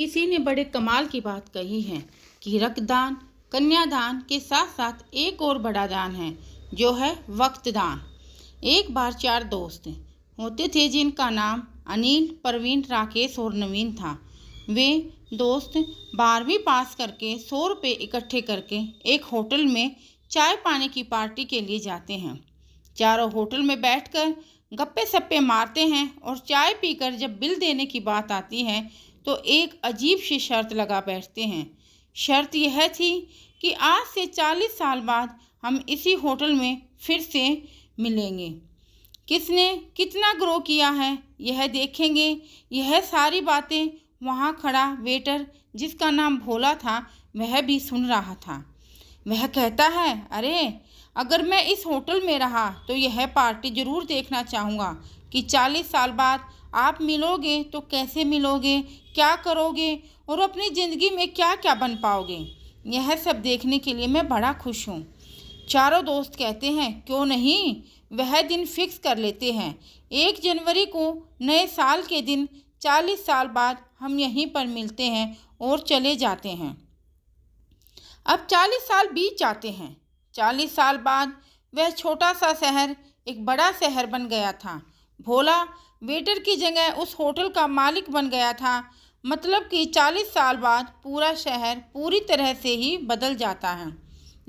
किसी ने बड़े कमाल की बात कही है कि रक्तदान कन्यादान के साथ साथ एक और बड़ा दान है, जो है वक्त दान। एक बार 4 दोस्त होते थे जिनका नाम अनिल, परवीन, राकेश और नवीन था। वे दोस्त 12वीं पास करके 100 रुपये इकट्ठे करके एक होटल में चाय पानी की पार्टी के लिए जाते हैं। चारों होटल में बैठकर गप्पे सप्पे मारते हैं और चाय पीकर जब बिल देने की बात आती है तो एक अजीब सी शर्त लगा बैठते हैं। शर्त यह थी कि आज से 40 साल बाद हम इसी होटल में फिर से मिलेंगे। किसने कितना ग्रो किया है यह देखेंगे। यह सारी बातें वहाँ खड़ा वेटर, जिसका नाम भोला था, वह भी सुन रहा था। वह कहता है, अरे अगर मैं इस होटल में रहा तो यह पार्टी ज़रूर देखना चाहूँगा कि 40 साल बाद आप मिलोगे तो कैसे मिलोगे, क्या करोगे और अपनी ज़िंदगी में क्या क्या बन पाओगे। यह सब देखने के लिए मैं बड़ा खुश हूँ। चारों दोस्त कहते हैं, क्यों नहीं, वह दिन फिक्स कर लेते हैं। 1 जनवरी को नए साल के दिन 40 साल बाद हम यहीं पर मिलते हैं और चले जाते हैं। अब 40 साल बीत जाते हैं। 40 साल बाद वह छोटा सा शहर एक बड़ा शहर बन गया था। भोला वेटर की जगह उस होटल का मालिक बन गया था। मतलब कि 40 साल बाद पूरा शहर पूरी तरह से ही बदल जाता है।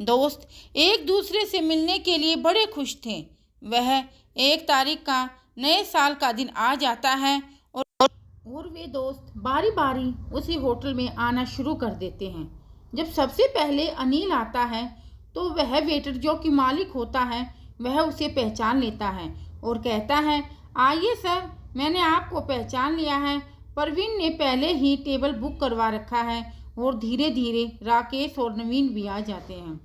दोस्त एक दूसरे से मिलने के लिए बड़े खुश थे। वह 1 तारीख का नए साल का दिन आ जाता है और वे दोस्त बारी बारी उसी होटल में आना शुरू कर देते हैं। जब सबसे पहले अनिल आता है तो वह वेटर, जो कि मालिक होता है, वह उसे पहचान लेता है और कहता है, आइए सर, मैंने आपको पहचान लिया है। परवीन ने पहले ही टेबल बुक करवा रखा है। और धीरे धीरे राकेश और नवीन भी आ जाते हैं।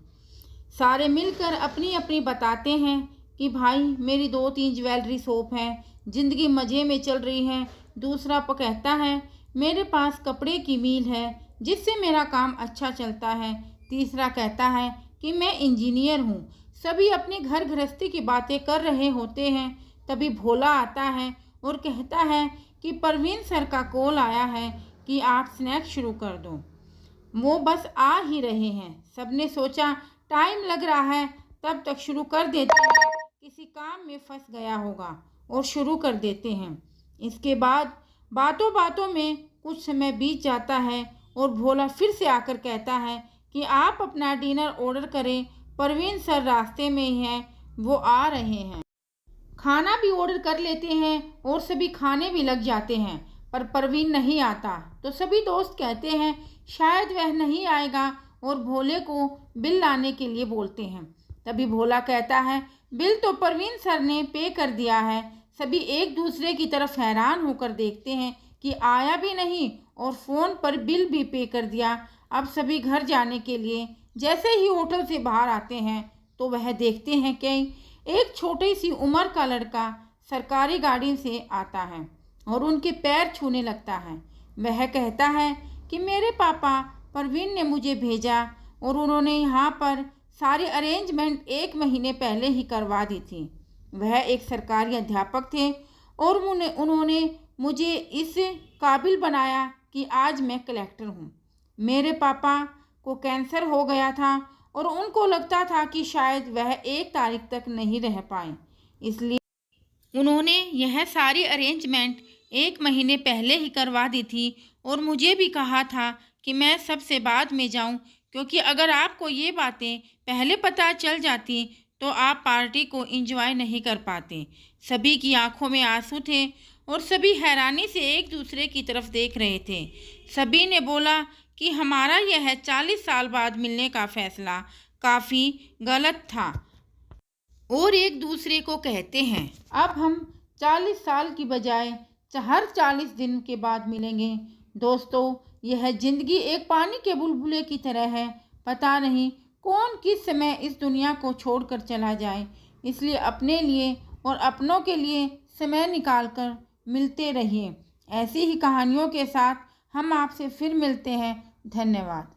सारे मिलकर अपनी अपनी बताते हैं कि भाई मेरी 2-3 ज्वेलरी शॉप है, ज़िंदगी मज़े में चल रही है। दूसरा कहता है, मेरे पास कपड़े की मिल है जिससे मेरा काम अच्छा चलता है। तीसरा कहता है कि मैं इंजीनियर हूँ। सभी अपनी घर गृहस्थी की बातें कर रहे होते हैं। तभी भोला आता है और कहता है कि परवीन सर का कॉल आया है कि आप स्नैक्स शुरू कर दो, वो बस आ ही रहे हैं। सबने सोचा टाइम लग रहा है, तब तक शुरू कर देते हैं, किसी काम में फंस गया होगा और शुरू कर देते हैं। इसके बाद बातों बातों में कुछ समय बीत जाता है और भोला फिर से आकर कहता है कि आप अपना डिनर ऑर्डर करें, परवीन सर रास्ते में ही हैं, वो आ रहे हैं। खाना भी ऑर्डर कर लेते हैं और सभी खाने भी लग जाते हैं, पर परवीन नहीं आता। तो सभी दोस्त कहते हैं शायद वह नहीं आएगा और भोले को बिल लाने के लिए बोलते हैं। तभी भोला कहता है, बिल तो परवीन सर ने पे कर दिया है। सभी एक दूसरे की तरफ हैरान होकर देखते हैं कि आया भी नहीं और फ़ोन पर बिल भी पे कर दिया। अब सभी घर जाने के लिए जैसे ही होटल से बाहर आते हैं तो वह देखते हैं कि एक छोटी सी उम्र का लड़का सरकारी गाड़ी से आता है और उनके पैर छूने लगता है। वह कहता है कि मेरे पापा परवीन ने मुझे भेजा और उन्होंने यहाँ पर सारी अरेंजमेंट 1 महीने पहले ही करवा दी थी। वह एक सरकारी अध्यापक थे और उन्होंने मुझे इस काबिल बनाया कि आज मैं कलेक्टर हूँ। मेरे पापा को कैंसर हो गया था और उनको लगता था कि शायद वह 1 तारीख तक नहीं रह पाए, इसलिए उन्होंने यह सारी अरेंजमेंट 1 महीने पहले ही करवा दी थी और मुझे भी कहा था कि मैं सबसे बाद में जाऊं, क्योंकि अगर आपको ये बातें पहले पता चल जाती तो आप पार्टी को एंजॉय नहीं कर पाते। सभी की आंखों में आंसू थे और सभी हैरानी से एक दूसरे की तरफ देख रहे थे। सभी ने बोला कि हमारा यह 40 साल बाद मिलने का फैसला काफ़ी गलत था और एक दूसरे को कहते हैं, अब हम 40 साल की बजाय हर 40 दिन के बाद मिलेंगे। दोस्तों, यह ज़िंदगी एक पानी के बुलबुले की तरह है, पता नहीं कौन किस समय इस दुनिया को छोड़कर चला जाए। इसलिए अपने लिए और अपनों के लिए समय निकालकर मिलते रहिए। ऐसी ही कहानियों के साथ हम आपसे फिर मिलते हैं। धन्यवाद।